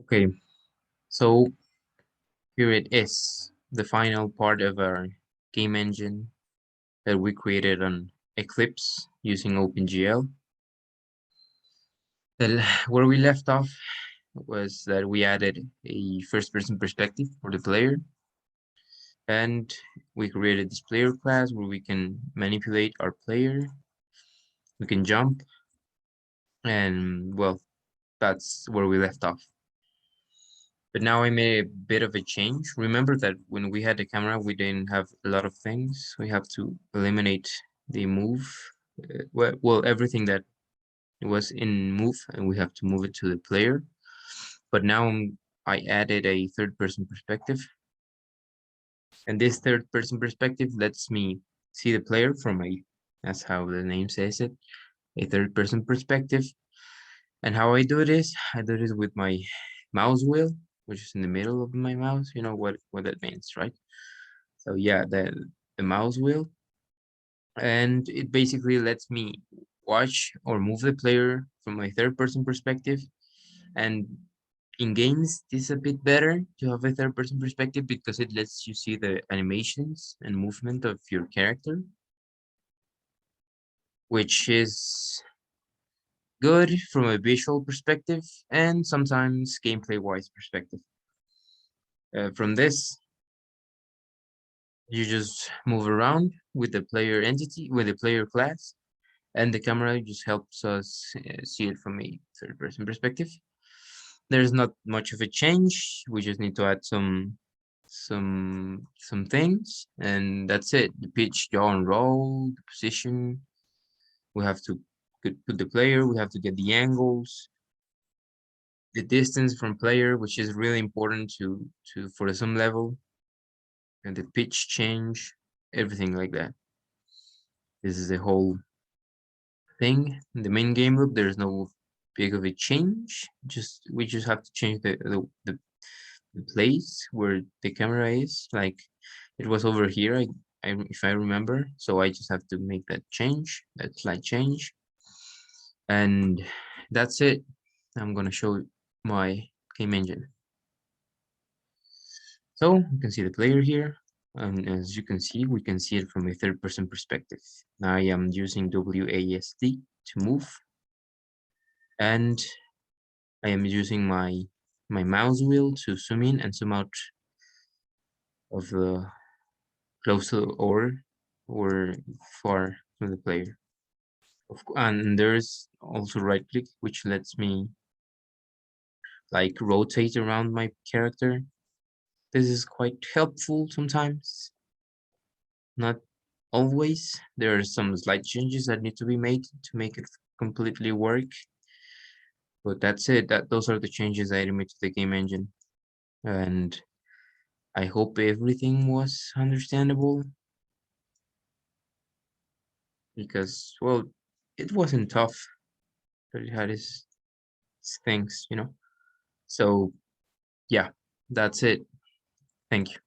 Okay, so here it is, the final part of our game engine that we created on Eclipse using OpenGL. Where we left off was that we added a first-person perspective for the player, and we created this player class where we can manipulate our player, we can jump, and well, that's where we left off. But now I made a bit of a change. Remember that when we had the camera, we didn't have a lot of things. We have to eliminate the move. Well, everything that was in move, and we have to move it to the player. But now I added a third-person perspective. And this third-person perspective lets me see the player from that's how the name says it, a third-person perspective. And how I do this with my mouse wheel, which is in the middle of my mouse. You know what that means, right? So yeah, the mouse wheel, and it basically lets me watch or move the player from my third-person perspective. And in games, this is a bit better to have a third-person perspective because it lets you see the animations and movement of your character, which is good from a visual perspective and sometimes gameplay-wise perspective. From this, you just move around with the player entity, with the player class, and the camera just helps us see it from a third-person perspective. There's not much of a change. We just need to add some things, and that's it. The pitch, yaw, and roll, the position. We have to put the player. We have to get the angles, the distance from player, which is really important to for some level, and the pitch change, everything like that. This is the whole thing. In the main game loop, there's no big of a change. We just have to change the place where the camera is. Like it was over here, if I remember. So I just have to make that change, that slight change, and that's it. I'm gonna show my game engine. So you can see the player here, and as you can see, we can see it from a third-person perspective. Now I am using WASD to move, and I am using my mouse wheel to zoom in and zoom out of the close to or far from the player. And there's also right click, which lets me like rotate around my character. This is quite helpful sometimes, not always. There are some slight changes that need to be made to make it completely work. But that's it. Those are the changes I made to the game engine. And I hope everything was understandable because, well, it wasn't tough, but it had its things, you know. So, yeah, that's it. Thank you.